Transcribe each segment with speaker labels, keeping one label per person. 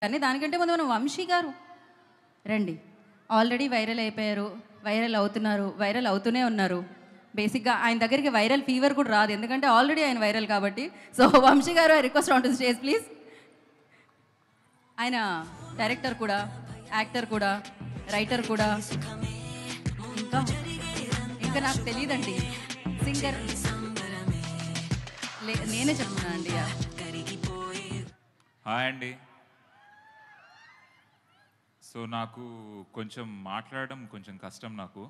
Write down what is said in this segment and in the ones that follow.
Speaker 1: కానీ దానికంటే ముందు మనం వంశీ గారు రండి. ఆల్రెడీ వైరల్ అయిపోయారు, వైరల్ అవుతున్నారు, వైరల్ అవుతూనే ఉన్నారు. బేసిక్గా ఆయన దగ్గరికి వైరల్ ఫీవర్ కూడా రాదు, ఎందుకంటే ఆల్రెడీ ఆయన వైరల్ కాబట్టి. సో వంశీ గారు, I request on to stage please. ఆయన డైరెక్టర్ కూడా, యాక్టర్ కూడా, రైటర్ కూడా, ఇంకా ఇంకా నాకు తెలియదండి, సింగర్ నేనే చెప్తున్నాను అండి.
Speaker 2: హాయ్ అండి. సో నాకు కొంచెం మాట్లాడడం కొంచెం కష్టం, నాకు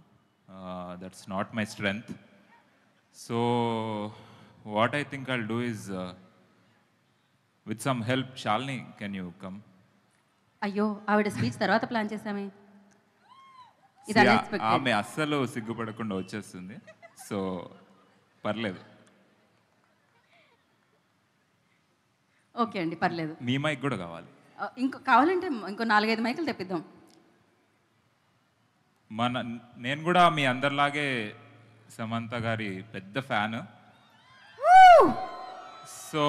Speaker 2: that's not my strength. So what I think I'll do is with some help. Shalini, can you come?
Speaker 1: అయ్యో, ఆవిడ స్పీచ్ తర్వాత ప్లాన్ చేసామే.
Speaker 2: ఆమె అస్సలు సిగ్గుపడకుండా వచ్చేస్తుంది, సో పర్లేదు.
Speaker 1: ఓకే అండి, పర్లేదు.
Speaker 2: మీ మైక్ కూడా కావాలి?
Speaker 1: ఇంకో కావాలంటే ఇంకో 4-5 మైకులు తెప్పిద్దాం.
Speaker 2: నేను కూడా మీ అందరిలాగే సమంత గారి పెద్ద ఫ్యాన్. సో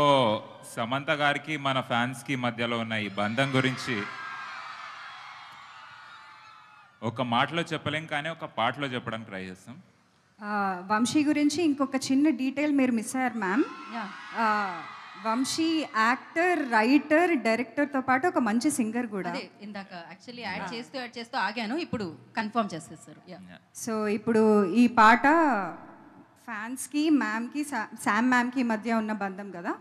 Speaker 2: సమంత గారికి మన ఫ్యాన్స్కి మధ్యలో ఉన్న ఈ బంధం గురించి ఒక మాటలో చెప్పలేం, కానీ ఒక పాటలో చెప్పడానికి ట్రై చేస్తాం.
Speaker 3: వంశీ గురించి ఇంకొక చిన్న డీటెయిల్ మీరు మిస్ అయ్యారు మ్యామ్. వంశీ యాక్టర్, రైటర్, డైరెక్టర్తో పాటు ఒక మంచి సింగర్ కూడా.
Speaker 1: ఇందాక యాక్చువల్లీ యాడ్ చేస్తూ ఆగాను, ఇప్పుడు కన్ఫర్మ్ చేసేస్తారు.
Speaker 3: సో ఇప్పుడు ఈ పాట ఫ్యాన్స్కి, మ్యామ్కి, శామ్ మ్యామ్కి మధ్య ఉన్న బంధం కదా.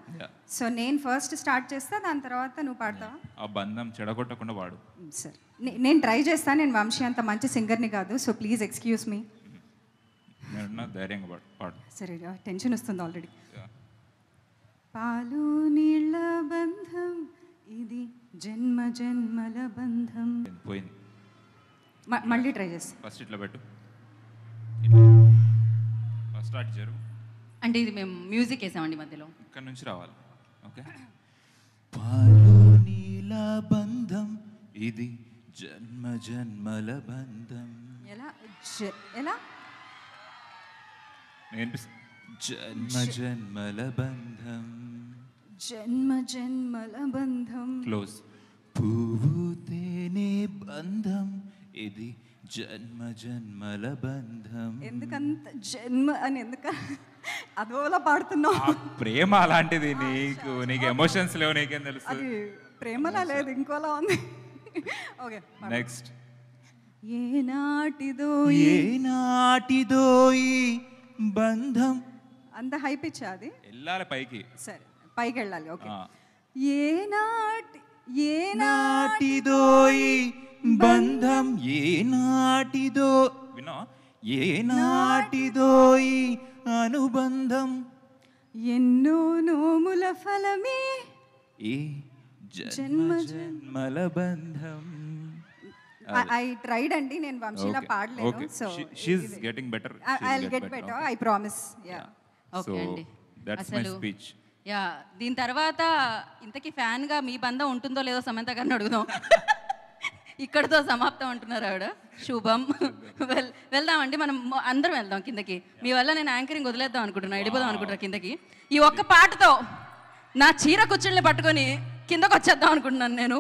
Speaker 3: సో నేను ఫస్ట్ స్టార్ట్ చేస్తా, దాని తర్వాత నువ్వు పాడతావా?
Speaker 2: ఆ బంధం చెడగొట్టకుండా పాడు.
Speaker 3: సరే, నేను ట్రై చేస్తాను. నేను వంశీ అంత మంచి సింగర్ని కాదు, సో ప్లీజ్ ఎక్స్క్యూజ్ మీ.
Speaker 2: ధైర్యంగా పాడు.
Speaker 3: సరే, టెన్షన్ వస్తుంది ఆల్రెడీ. పాలు నీళ్ళ బంధం ఇది, జన్మ జన్మల బంధం.
Speaker 2: పోయింది,
Speaker 3: మళ్ళీ ట్రై చేస్తా.
Speaker 2: ఫస్ట్ ఇట్లా పెట్టు, ఫస్ట్ స్టార్ట్ జరుగు.
Speaker 1: అంటే ఇది మేము మ్యూజిక్ వేసామండి మధ్యలో,
Speaker 2: ఇక్కడ నుంచి రావాలి. ఓకే. పాలు నీళ్ళ బంధం ఇది, జన్మ జన్మల బంధం.
Speaker 3: ఎలా ఎలా
Speaker 2: జన్మ జన్మల బంధం,
Speaker 3: జన్మ జన్మల బంధం.
Speaker 2: క్లోజ్. పువ్వు తేనె బంధం ఇది, జన్మ జన్మల బంధం.
Speaker 3: ఎందుకంత జన్మ అని అదోలా పాడుతున్నావు?
Speaker 2: ప్రేమ అలాంటిది, నీకు ఎమోషన్స్ లేవు, నీకేం తెలుసు?
Speaker 3: అది ప్రేమలా లేదు, ఇంకోలా ఉంది. Okay,
Speaker 2: next.
Speaker 3: ఏనాటిదో
Speaker 2: ఏనాటిదో ఈ బంధం.
Speaker 3: అంత హై పిచ్ అది,
Speaker 2: వెళ్ళాలి పైకి.
Speaker 3: సరే పైకి వెళ్ళాలి. ఓకే.
Speaker 2: ఏనాటిదో ఈ బంధం, ఏనాటిదో వినో, ఏనాటిదో ఈ అనుబంధం,
Speaker 3: ఎన్నో నోముల ఫలమే
Speaker 2: ఈ జన్మ జన్మల బంధం.
Speaker 3: ఐ ట్రైడ్ అండి, నేను వంశీలా పాడలేను. So
Speaker 2: she is getting better.
Speaker 3: I will get better, I promise. Yeah,
Speaker 1: okay అండి.
Speaker 2: That's my speech.
Speaker 1: యా, దీని తర్వాత ఇంతకీ ఫ్యాన్గా మీ బంధం ఉంటుందో లేదో సమంత గారిని అడుగుదాం. ఇక్కడితో సమాప్తం అంటున్నారు ఆవిడ. శుభం. వెళ్దామండి, మనం అందరం వెళ్దాం కిందకి. మీ వల్ల నేను యాంకరింగ్ వదిలేద్దాం అనుకుంటున్నా, వెళ్ళిపోదాం అనుకుంటున్నా కిందకి. ఈ ఒక్క పాటతో నా చీర కుచ్చుల్ని పట్టుకొని కిందకు వచ్చేద్దాం అనుకుంటున్నాను నేను.